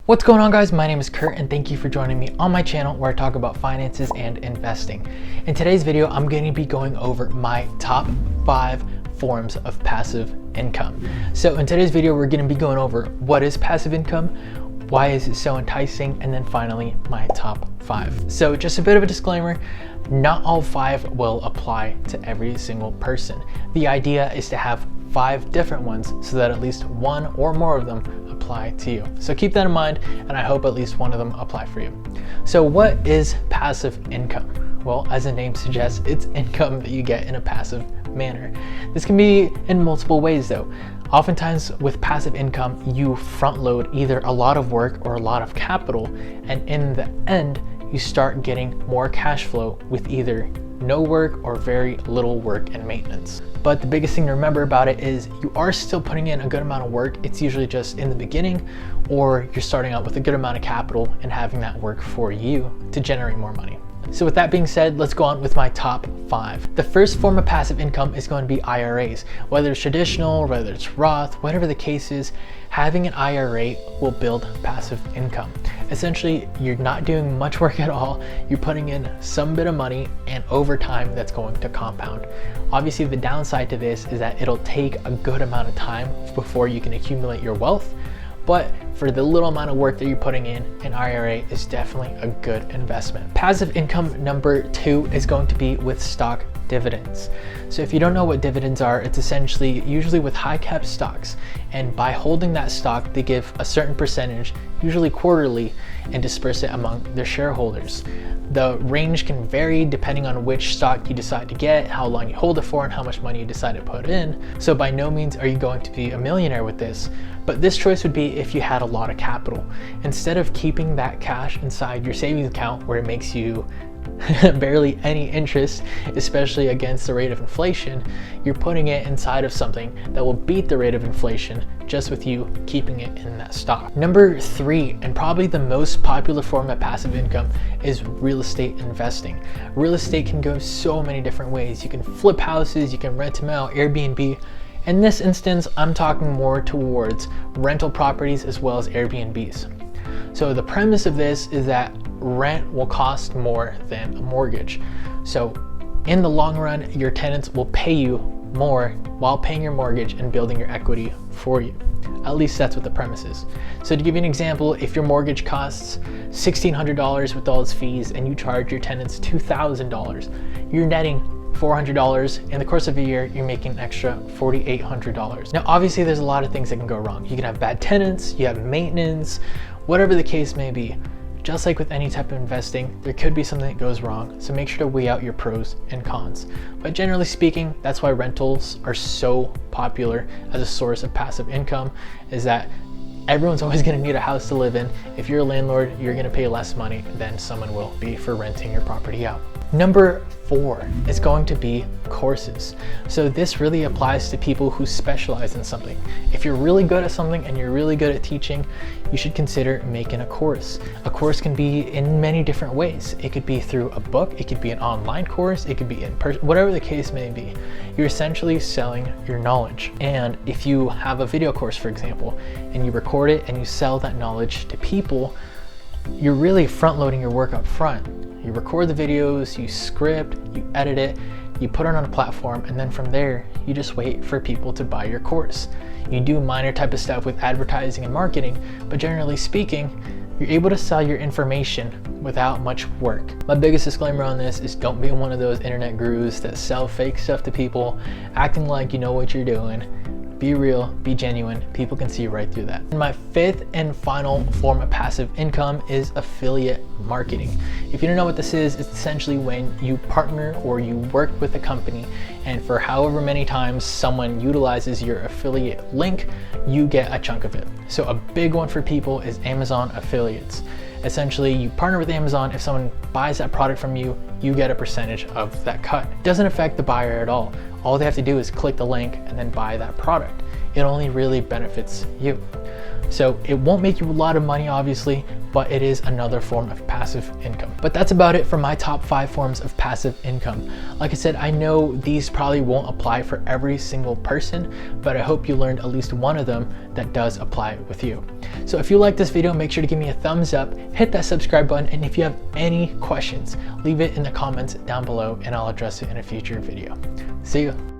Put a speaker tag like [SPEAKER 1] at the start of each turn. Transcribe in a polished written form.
[SPEAKER 1] What's going on, guys? My name is Kurt and thank you for joining me on my channel where I talk about finances and investing. In today's video, I'm going to be going over my top 5 forms of passive income. So in today's video, we're going to be going over what is passive income, why is it so enticing, and then finally my top 5. So just a bit of a disclaimer, not all 5 will apply to every single person. The idea is to have 5 different ones so that at least one or more of them apply to you. So keep that in mind, and I hope at least one of them apply for you. So what is passive income? Well, as the name suggests, it's income that you get in a passive manner. This can be in multiple ways though. Oftentimes with passive income, you front load either a lot of work or a lot of capital, and in the end, you start getting more cash flow with either no work or very little work and maintenance. But the biggest thing to remember about it is you are still putting in a good amount of work. It's usually just in the beginning, or you're starting out with a good amount of capital and having that work for you to generate more money. So with that being said, let's go on with my top 5. The first form of passive income is going to be IRAs. Whether it's traditional, whether it's Roth, whatever the case is, having an IRA will build passive income. Essentially, you're not doing much work at all. You're putting in some bit of money, and over time that's going to compound. Obviously, the downside to this is that it'll take a good amount of time before you can accumulate your wealth. But for the little amount of work that you're putting in, an IRA is definitely a good investment. Passive income number 2 is going to be with stock dividends. So if you don't know what dividends are, it's essentially usually with high cap stocks. And by holding that stock, they give a certain percentage, usually quarterly, and disperse it among their shareholders. The range can vary depending on which stock you decide to get, how long you hold it for, and how much money you decide to put in. So by no means are you going to be a millionaire with this, but this choice would be if you had a lot of capital. Instead of keeping that cash inside your savings account where it makes you barely any interest, especially against the rate of inflation, you're putting it inside of something that will beat the rate of inflation just with you keeping it in that stock. Number 3, and probably the most popular form of passive income, is real estate investing. Real estate can go so many different ways. You can flip houses, you can rent them out, Airbnb. In this instance, I'm talking more towards rental properties as well as Airbnbs. So the premise of this is that rent will cost more than a mortgage. So in the long run, your tenants will pay you more while paying your mortgage and building your equity for you. At least that's what the premise is. So to give you an example, if your mortgage costs $1,600 with all its fees and you charge your tenants $2,000, you're netting $400. In the course of a year, you're making an extra $4,800. Now, obviously, there's a lot of things that can go wrong. You can have bad tenants, you have maintenance, whatever the case may be. Just like with any type of investing, there could be something that goes wrong, so make sure to weigh out your pros and cons. But generally speaking, that's why rentals are so popular as a source of passive income, is that everyone's always going to need a house to live in. If you're a landlord, you're going to pay less money than someone will be for renting your property out. Number 4 is going to be courses. So this really applies to people who specialize in something. If you're really good at something and you're really good at teaching, you should consider making a course. A course can be in many different ways. It could be through a book, it could be an online course, it could be in person, whatever the case may be. You're essentially selling your knowledge. And if you have a video course, for example, and you record it and you sell that knowledge to people, you're really front loading your work up front. You record the videos, you script, you edit it, you put it on a platform, and then from there, you just wait for people to buy your course. You do minor type of stuff with advertising and marketing, but generally speaking, you're able to sell your information without much work. My biggest disclaimer on this is don't be one of those internet gurus that sell fake stuff to people, acting like you know what you're doing. Be real, be genuine, people can see right through that. And my 5th and final form of passive income is affiliate marketing. If you don't know what this is, it's essentially when you partner or you work with a company, and for however many times someone utilizes your affiliate link, you get a chunk of it. So a big one for people is Amazon affiliates. Essentially, you partner with Amazon. If someone buys that product from you, you get a percentage of that cut. It doesn't affect the buyer at all. All they have to do is click the link and then buy that product. It only really benefits you. So it won't make you a lot of money, obviously, but it is another form of passive income. But that's about it for my top 5 forms of passive income. Like I said, I know these probably won't apply for every single person, but I hope you learned at least one of them that does apply with you. So if you like this video, make sure to give me a thumbs up, hit that subscribe button, and if you have any questions, leave it in the comments down below and I'll address it in a future video. See you.